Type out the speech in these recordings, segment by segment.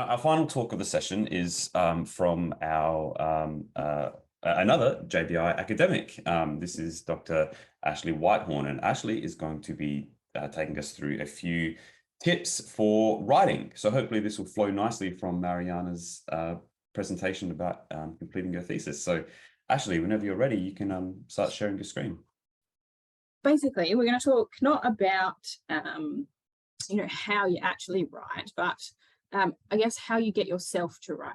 Now, our final talk of the session is from our another JBI academic. This is Dr. Ashley Whitehorn, and Ashley is going to be taking us through a few tips for writing. So hopefully this will flow nicely from Mariana's presentation about completing your thesis. So Ashley, whenever you're ready, you can start sharing your screen. Basically, we're going to talk not about how you actually write, but I guess how you get yourself to write.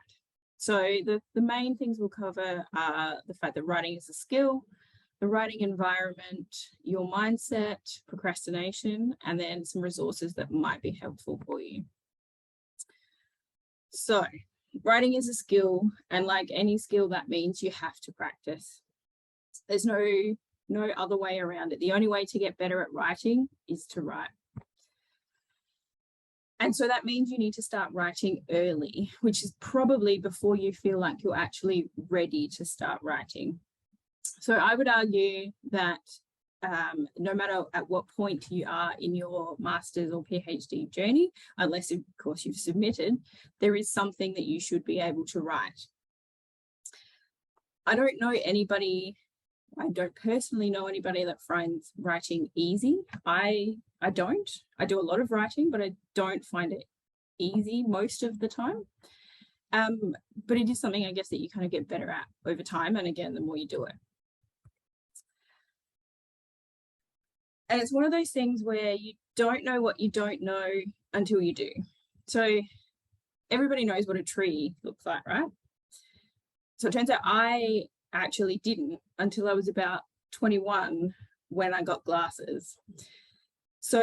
So the main things we'll cover are the fact that writing is a skill, the writing environment, your mindset, procrastination, and then some resources that might be helpful for you. So writing is a skill, and like any skill, that means you have to practice. There's no other way around it. The only way to get better at writing is to write. And so that means you need to start writing early, which is probably before you feel like you're actually ready to start writing. So I would argue that no matter at what point you are in your master's or PhD journey, unless of course you've submitted, there is something that you should be able to write. I don't personally know anybody that finds writing easy. I don't. I do a lot of writing, but I don't find it easy most of the time. But it is something, I guess, that you kind of get better at over time. And again, the more you do it. And it's one of those things where you don't know what you don't know until you do. So everybody knows what a tree looks like, right? So it turns out I actually didn't until I was about 21 when I got glasses. So,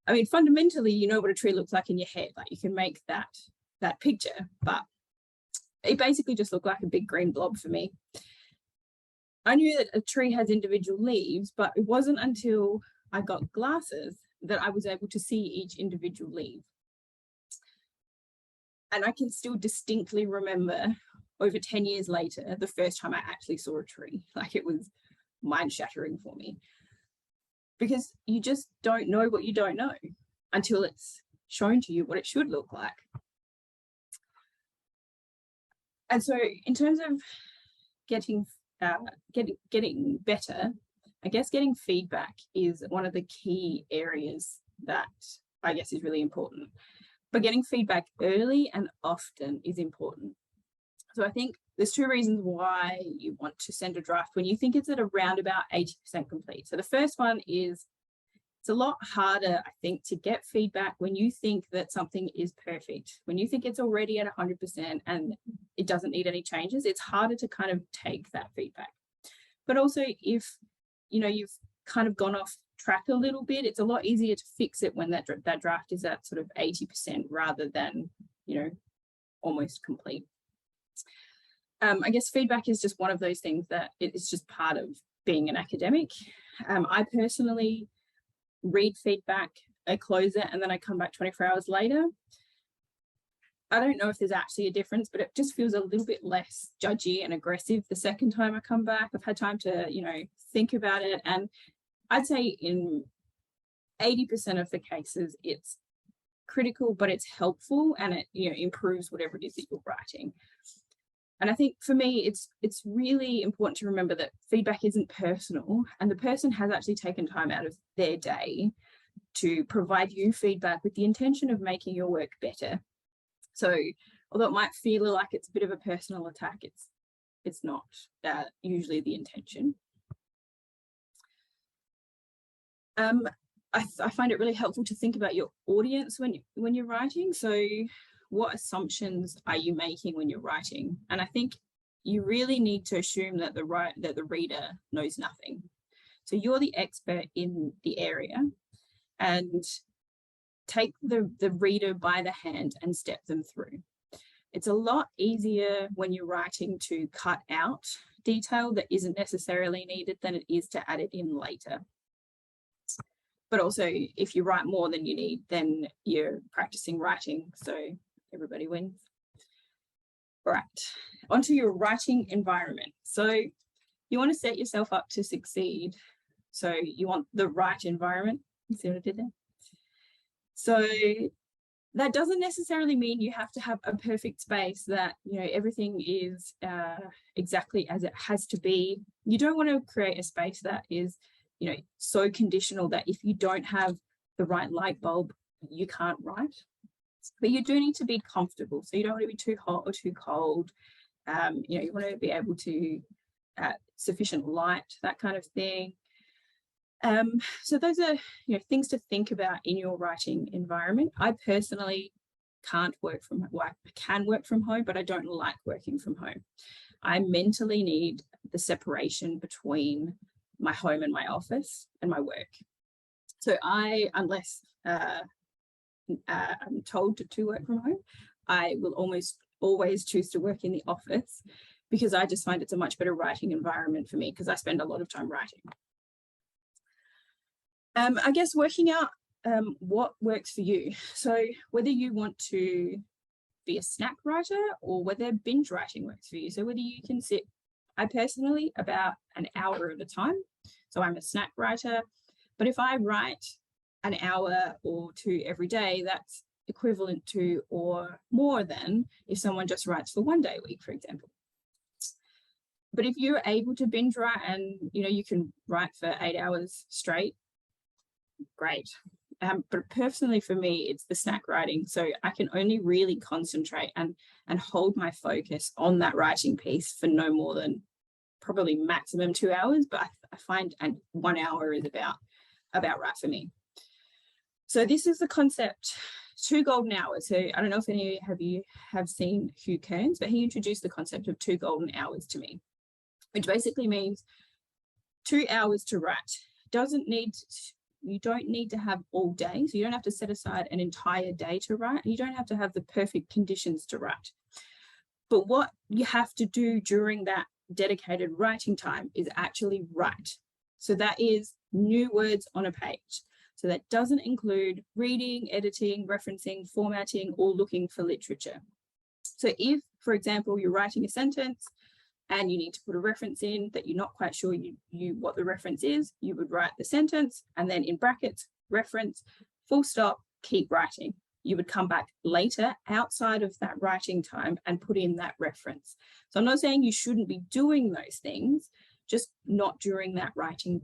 I mean, fundamentally, you know what a tree looks like in your head, like you can make that picture, but it basically just looked like a big green blob for me. I knew that a tree has individual leaves, but it wasn't until I got glasses that I was able to see each individual leaf. And I can still distinctly remember over 10 years later, the first time I actually saw a tree. Like, it was mind-shattering for me. Because you just don't know what you don't know until it's shown to you what it should look like. And so in terms of getting better, I guess getting feedback is one of the key areas that I guess is really important. But getting feedback early and often is important. So I think there's two reasons why you want to send a draft when you think it's at around about 80% complete. So the first one is it's a lot harder, I think, to get feedback when you think that something is perfect. When you think it's already at 100% and it doesn't need any changes, it's harder to kind of take that feedback. But also if, you've kind of gone off track a little bit, it's a lot easier to fix it when that draft is at sort of 80% rather than, almost complete. I guess feedback is just one of those things that it's just part of being an academic. I personally read feedback, I close it, and then I come back 24 hours later. I don't know if there's actually a difference, but it just feels a little bit less judgy and aggressive the second time I come back. I've had time to, think about it. And I'd say in 80% of the cases, it's critical, but it's helpful and it, improves whatever it is that you're writing. And I think for me, it's really important to remember that feedback isn't personal, and the person has actually taken time out of their day to provide you feedback with the intention of making your work better. So although it might feel like it's a bit of a personal attack, it's not usually the intention. I find it really helpful to think about your audience when you're writing. So what assumptions are you making when you're writing? And I think you really need to assume that the reader knows nothing. So you're the expert in the area, and take the reader by the hand and step them through. It's a lot easier when you're writing to cut out detail that isn't necessarily needed than it is to add it in later. But also, if you write more than you need, then you're practicing writing. So everybody wins. All right, onto your writing environment. So you want to set yourself up to succeed. So you want the right environment. You see what I did there? So That doesn't necessarily mean you have to have a perfect space that, you know, everything is exactly as it has to be. You don't want to create a space that is, you know, so conditional that if you don't have the right light bulb, you can't write. But you do need to be comfortable. So you don't want to be too hot or too cold. You know, you want to be able to sufficient light, that kind of thing. So those are, you know, things to think about in your writing environment. I personally can't work from, well, I can work from home, but I don't like working from home. I mentally need the separation between my home and my office and my work. So unless I'm told to work from home, I will almost always choose to work in the office, because I just find it's a much better writing environment for me, because I spend a lot of time writing. I guess working out what works for you. So whether you want to be a snack writer or whether binge writing works for you. So whether you can sit, I personally, about an hour at a time. So I'm a snack writer, but if I write an hour or two every day, that's equivalent to or more than if someone just writes for 1 day a week, for example. But if you're able to binge write and, you know, you can write for 8 hours straight, great. But personally for me, it's the snack writing. So I can only really concentrate and hold my focus on that writing piece for no more than probably maximum 2 hours. But I find 1 hour is about right for me. So this is the concept, 2 golden hours. So I don't know if any of you have seen Hugh Kearns, but he introduced the concept of 2 golden hours to me, which basically means 2 hours to write. You don't need to have all day. So you don't have to set aside an entire day to write. You don't have to have the perfect conditions to write. But what you have to do during that dedicated writing time is actually write. So that is new words on a page. So that doesn't include reading, editing, referencing, formatting, or looking for literature. So if, for example, you're writing a sentence and you need to put a reference in that you're not quite sure what the reference is, you would write the sentence and then in brackets, reference, full stop, keep writing. You would come back later outside of that writing time and put in that reference. So I'm not saying you shouldn't be doing those things, just not during that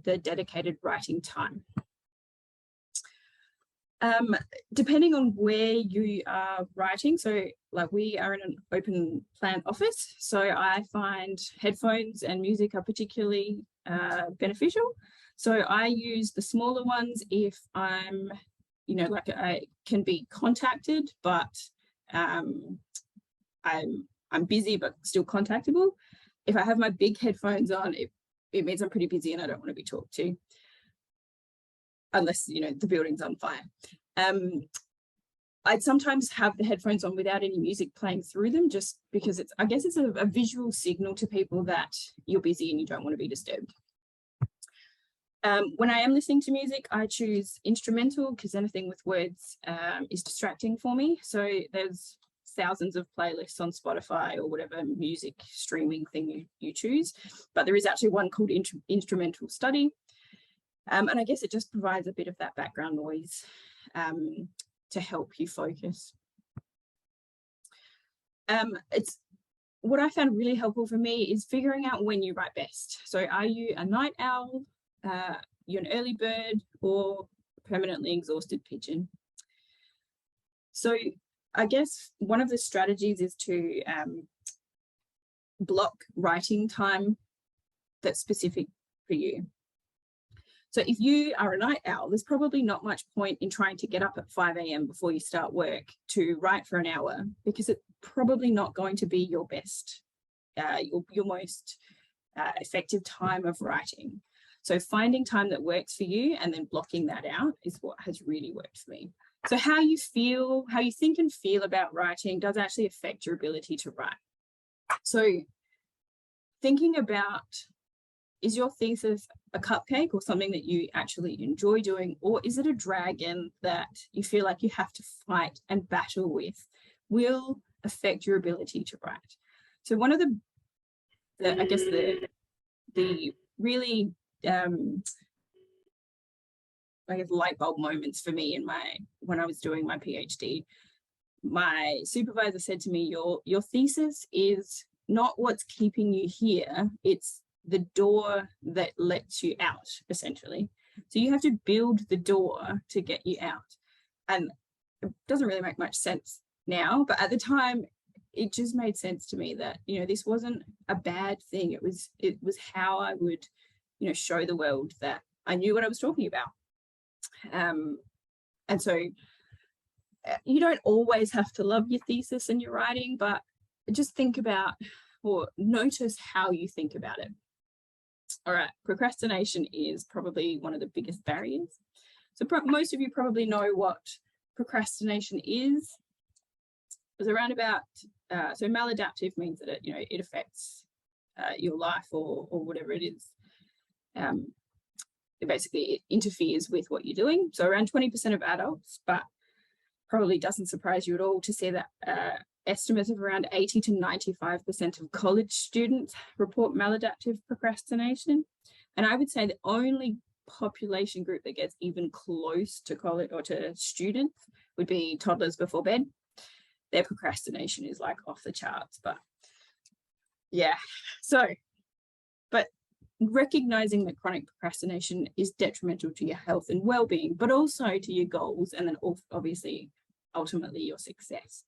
the dedicated writing time. Depending on where you are writing, so like we are in an open plan office, so I find headphones and music are particularly beneficial. So I use the smaller ones if I'm, you know, like I can be contacted, but I'm busy but still contactable. If I have my big headphones on, it means I'm pretty busy and I don't want to be talked to, unless, you know, the building's on fire. I'd sometimes have the headphones on without any music playing through them, just because I guess it's a visual signal to people that you're busy and you don't want to be disturbed. When I am listening to music, I choose instrumental, because anything with words is distracting for me. So there's thousands of playlists on Spotify or whatever music streaming thing you choose, but there is actually one called Instrumental Study. And I guess it just provides a bit of that background noise to help you focus. It's what I found really helpful for me is figuring out when you write best. So are you a night owl, you're an early bird, or permanently exhausted pigeon? So I guess one of the strategies is to block writing time that's specific for you. So if you are a night owl, there's probably not much point in trying to get up at 5 a.m. before you start work to write for an hour, because it's probably not going to be your best, your most effective time of writing. So finding time that works for you and then blocking that out is what has really worked for me. So how you think and feel about writing does actually affect your ability to write. So thinking about, is your thesis a cupcake or something that you actually enjoy doing, or is it a dragon that you feel like you have to fight and battle with, will affect your ability to write. So one of the I guess the really I guess light bulb moments for me when I was doing my PhD my supervisor said to me, your thesis is not what's keeping you here, it's the door that lets you out, essentially. So you have to build the door to get you out. And it doesn't really make much sense now, but at the time, it just made sense to me that, you know, this wasn't a bad thing. It was how I would, you know, show the world that I knew what I was talking about. And so you don't always have to love your thesis and your writing, but just think about or notice how you think about it. All right, procrastination is probably one of the biggest barriers. So most of you probably know what procrastination is. It's around about, so maladaptive means that it affects your life or whatever it is. It interferes with what you're doing. So around 20% of adults, but probably doesn't surprise you at all to see that estimates of around 80 to 95% of college students report maladaptive procrastination. And I would say the only population group that gets even close to college or to students would be toddlers before bed. Their procrastination is like off the charts, but yeah. So, but recognizing that chronic procrastination is detrimental to your health and well-being, but also to your goals, and then obviously ultimately your success.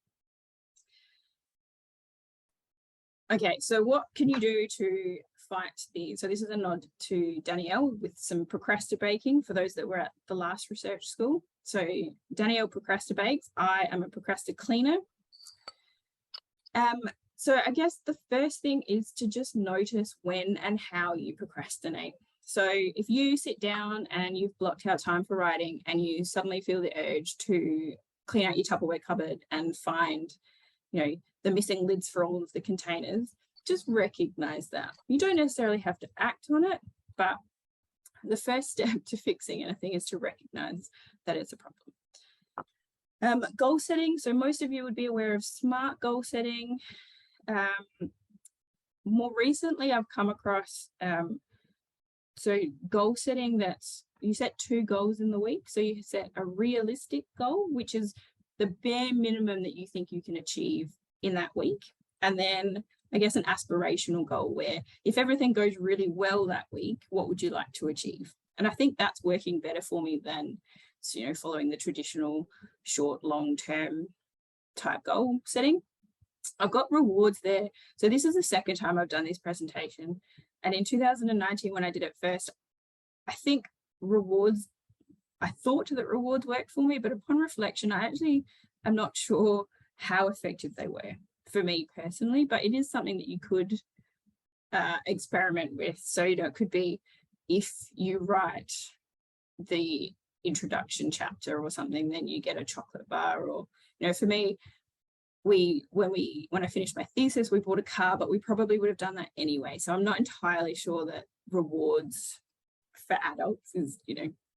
Okay, so what can you do to fight these? So this is a nod to Danielle with some procrastibaking for those that were at the last research school. So Danielle procrastibakes. I am a procrastinator. So I guess the first thing is to just notice when and how you procrastinate. So if you sit down and you've blocked out time for writing and you suddenly feel the urge to clean out your Tupperware cupboard and find, the missing lids for all of the containers, just recognize that. You don't necessarily have to act on it, but the first step to fixing anything is to recognize that it's a problem. Goal setting. So most of you would be aware of SMART goal setting. More recently, I've come across so goal setting, that's you set 2 goals in the week. So you set a realistic goal, which is the bare minimum that you think you can achieve in that week. And then I guess an aspirational goal where if everything goes really well that week, what would you like to achieve? And I think that's working better for me than, following the traditional short, long-term type goal setting. I've got rewards there. So this is the second time I've done this presentation. And in 2019, when I did it first, I think I thought that rewards worked for me, but upon reflection, I actually am not sure how effective they were for me personally, but it is something that you could experiment with. So, it could be if you write the introduction chapter or something, then you get a chocolate bar, or, for me, when I finished my thesis, we bought a car, but we probably would have done that anyway. So I'm not entirely sure that rewards for adults is,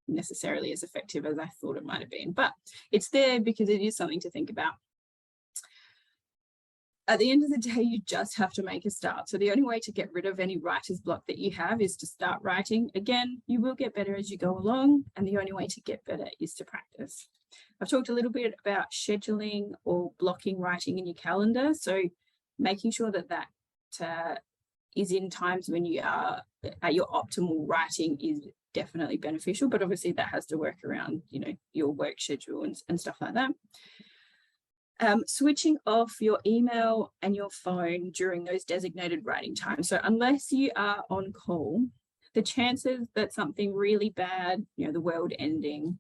necessarily as effective as I thought it might have been, but it's there because it is something to think about. At the end of the day, you just have to make a start. So the only way to get rid of any writer's block that you have is to start writing. Again, you will get better as you go along, and the only way to get better is to practice. I've talked a little bit about scheduling or blocking writing in your calendar. So making sure that is in times when you are at your optimal writing is definitely beneficial, but obviously that has to work around, your work schedule and stuff like that. Switching off your email and your phone during those designated writing times. So unless you are on call, the chances that something really bad, the world ending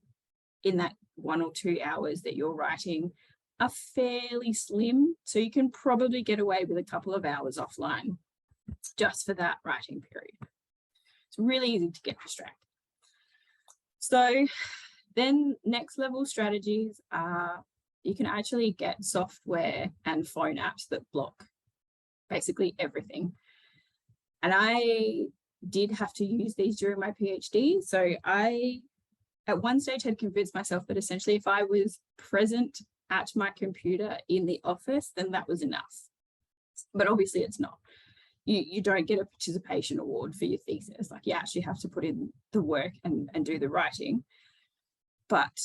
in that 1 or 2 hours that you're writing are fairly slim. So you can probably get away with a couple of hours offline just for that writing period. It's really easy to get distracted. So then next level strategies are, you can actually get software and phone apps that block basically everything. And I did have to use these during my PhD. So I, at one stage, had convinced myself that essentially if I was present at my computer in the office, then that was enough. But obviously it's not. You don't get a participation award for your thesis. Like, you actually have to put in the work and do the writing. But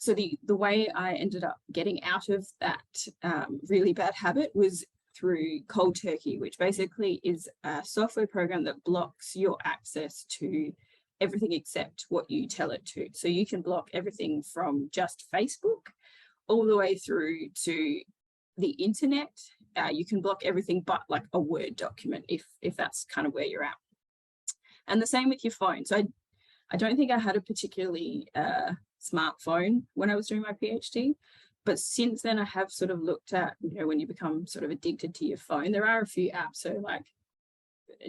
So the way I ended up getting out of that really bad habit was through cold turkey, which basically is a software program that blocks your access to everything except what you tell it to. So you can block everything from just Facebook all the way through to the internet. You can block everything but like a Word document if that's kind of where you're at. And the same with your phone. So I don't think I had a particularly smartphone when I was doing my PhD, but since then I have sort of looked at, you know, when you become sort of addicted to your phone, there are a few apps. So like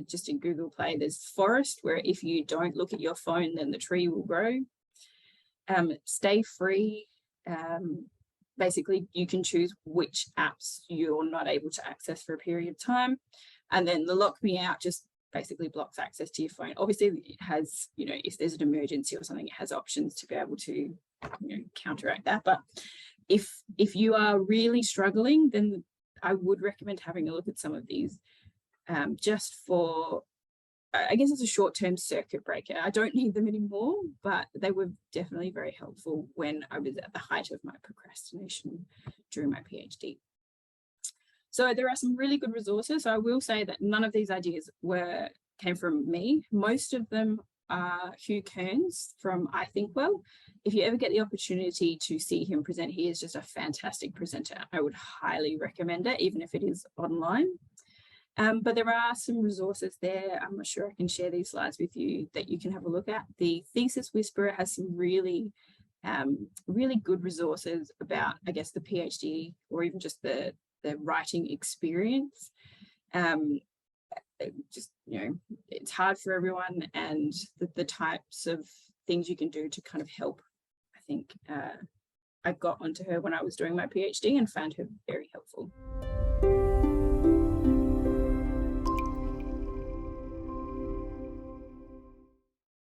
just in Google Play, there's Forest, where if you don't look at your phone, then the tree will grow. Stay Free. Basically, you can choose which apps you're not able to access for a period of time. And then the Lock Me Out just basically blocks access to your phone. Obviously, it has, you know, if there's an emergency or something, it has options to be able to, you know, counteract that. But if you are really struggling, then I would recommend having a look at some of these just for, I guess it's a short-term circuit breaker. I don't need them anymore, but they were definitely very helpful when I was at the height of my procrastination during my PhD. So there are some really good resources. So I will say that none of these ideas came from me. Most of them are Hugh Kearns from I Think Well. If you ever get the opportunity to see him present, he is just a fantastic presenter. I would highly recommend it, even if it is online. But there are some resources there. I'm not sure I can share these slides with you that you can have a look at. The Thesis Whisperer has some really good resources about, I guess, the PhD or even just the writing experience. Just, you know, it's hard for everyone, and the types of things you can do to kind of help, I think I got onto her when I was doing my PhD and found her very helpful.